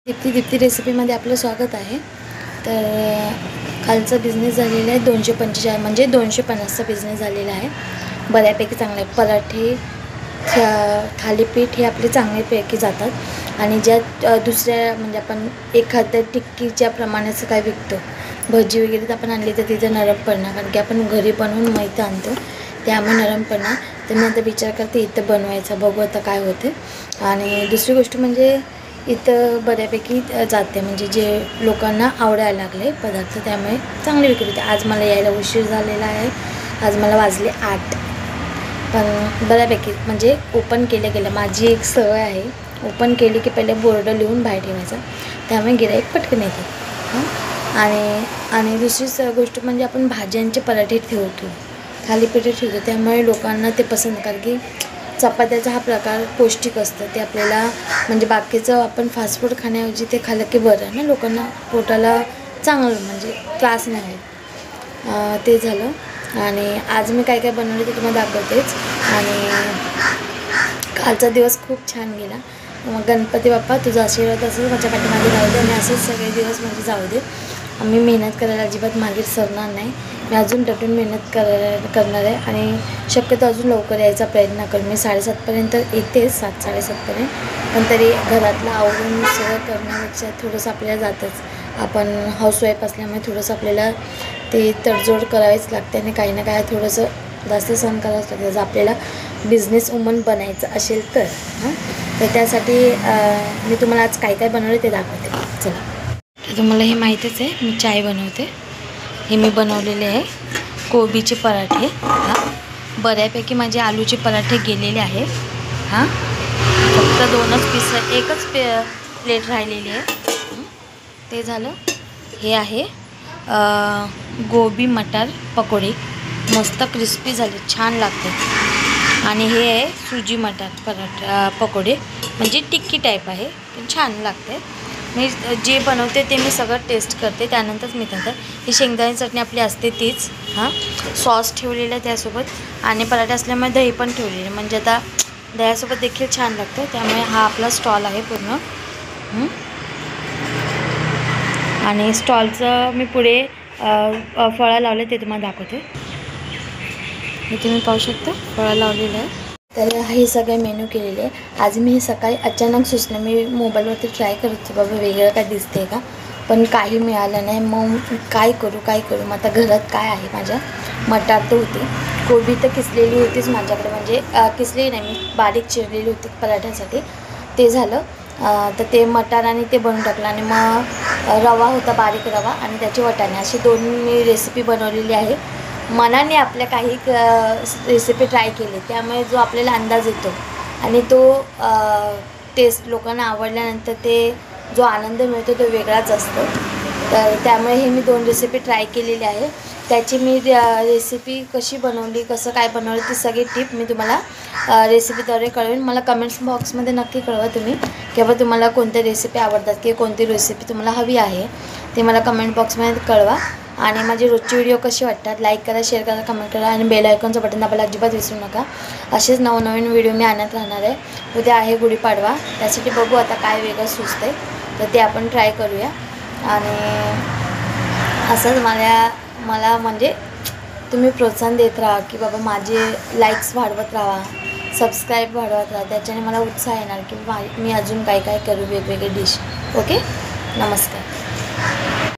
दीप्ती रेसिपीमध्ये आपलं स्वागत आहे। तर कालचा बिझनेस झालेला आहे 245 म्हणजे 250चा बिझनेस झालेला आहे। बऱ्यापैकी चांगले पराठे थालीपीठ हे आपले चांगल्यापैकी जातात आणि ज्या दुसऱ्या म्हणजे आपण एखाद्या टिक्कीच्या प्रमाणाचं काय विकतो भजी वगैरे तर आपण आणली तर तिथे नरम पडणार, कारण की आपण घरी बनवून मैदा आणतो त्यामुळे नरम पडणार। तर मी आता विचार करते इथं बनवायचा, बघू आता काय होते। आणि दुसरी गोष्ट म्हणजे इथं बऱ्यापैकी जाते म्हणजे जे लोकांना आवडायला लागले पदार्थ त्यामुळे चांगली विक्री होते। आज मला यायला उशीर झालेला आहे, आज मला वाजले 8, पण बऱ्यापैकी म्हणजे ओपन केलं माझी एक सवय आहे, ओपन केली की पहिले बोर्ड लिहून बाहेर ठेवायचा, त्यामुळे गिऱ्हाईक पटकन येते। आणि दुसरी गोष्ट म्हणजे आपण भाज्यांचे पराठे ठेवतो, थालीपीठ ठेवतो, त्यामुळे लोकांना ते पसंत, कारण की चपात्याचा हा प्रकार पौष्टिक असतं, ते आपल्याला म्हणजे बाकीचं आपण फास्ट फूड खाण्याऐवजी ते खाल्लं की बरं ना, लोकांना पोटाला चांगलं म्हणजे त्रास नाही होत। ते झालं। आणि आज मी काय काय बनवले ते तुम्हाला दाखवतेच। आणि कालचा दिवस खूप छान गेला। मग गणपती बाप्पा तुझा आशीर्वाद असेल माझ्या पाठीमागे राहू दे आणि असेच सगळे दिवस म्हणजे जाऊ दे। मी मेहनत करायला अजिबात मागे सरणार नाही, मी अजून टटून मेहनत करणार आहे आणि शक्यतो अजून लवकर यायचा प्रयत्न करेन। मी 7:30पर्यंत येतेच, 7-7:30पर्यंत, पण तरी घरातलं आवरून सगळं करण्यापेक्षा थोडंसं आपल्याला जातंच, आपण हाऊसवाईफ असल्यामुळे थोडंसं आपल्याला ते तडजोड करावीच लागते आणि काही ना काही थोडंसं जास्त सहन करावंच लागतं जर आपल्याला बिझनेस वुमन बनायचं असेल तर। तर त्यासाठी मी तुम्हाला आज काय काय बनवले ते दाखवते, चला। तर तुम्हाला हे माहीतच आहे मी चाय बनवते, हे मी बनवलेले आहे कोबीचे पराठे। बऱ्यापैकी माझे आलूचे पराठे गेलेले आहे, फक्त 2च पीस, एकच प्लेट राहिलेली आहे, ते झालं। हे आहे गोबी मटार पकोडे, मस्त क्रिस्पी झाले, छान लागते। आणि हे आहे सुजी मटार पकोडे, म्हणजे टिक्की टाईप आहे, पण छान लागते। मी जे बनवते ते मी सगळं टेस्ट करते, त्यानंतरच मी खाते। ही शेंगदाणे चटणी आपली असते तीच, सॉस ठेवलेलं आहे त्यासोबत, आणि पराठा असल्यामुळे दही पण ठेवलेले, म्हणजे आता दह्यासोबत देखील छान लागतं, त्यामुळे हा आपला स्टॉल आहे पूर्ण। आणि स्टॉलचं मी पुढे फळं लावले ते तुम्हाला दाखवते, हे तुम्ही पाहू शकता फळं लावलेलं आहे। तर हे सगळे मेनू केलेले आहे। आज मी हे सकाळी अचानक सुचलं, मी मोबाईलवरती ट्राय करत होते बाबा वेगळं काय दिसते का, पण काही मिळालं नाही। मग काय करू, मग आता घरात काय आहे माझ्या, मटार तर होती, कोबी तर किसलेली होतीच माझ्याकडे, म्हणजे किसलेली नाही मी बारीक चिरलेली होती पराठ्यासाठी, ते झालं। तर ते मटार आणि ते बनवून टाकलं, आणि मग रवा होता, बारीक रवा, आणि त्याचे वाटाणे, अशी 2 मी रेसिपी बनवलेली आहे। मनाने आपल्या काही रेसिपी ट्राय केली, त्यामुळे जो आपल्याला अंदाज येतो आणि तो टेस्ट लोकांना आवडल्यानंतर ते जो आनंद मिळतो तो वेगळाच असतो। तर त्यामुळे हे मी 2 रेसिपी ट्राय केलेली आहे, त्याची मी रेसिपी कशी बनवली, कसं काय बनवलं, ती सगळी टिप मी तुम्हाला रेसिपीद्वारे कळवेन। मला कमेंट्स बॉक्समध्ये नक्की कळवा तुम्ही, किंवा तुम्हाला कोणत्या रेसिपी आवडतात किंवा कोणती रेसिपी तुम्हाला हवी आहे ते मला कमेंट बॉक्समध्ये कळवा। आणि माझी रोजची व्हिडिओ कशी वाटतात लाईक करा, शेअर करा, कमेंट करा, आणि बेल आयकॉनचं बटन दाबायला अजिबात विसरू नका। असेच नवनवीन व्हिडिओ मी आणत राहणार आहे। उद्या आहे गुढीपाडवा, त्यासाठी बघू आता काय वेगळं सुचतं आहे, तर ते आपण ट्राय करूया। आणि असंच मला म्हणजे तुम्ही प्रोत्साहन देत राहा की बाबा माझे लाईक्स वाढवत राहा, सबस्क्राईब वाढवत राहा, त्याच्याने मला उत्साह येणार की मी अजून काय काय करू, वेगवेगळे डिश। ओके, नमस्कार।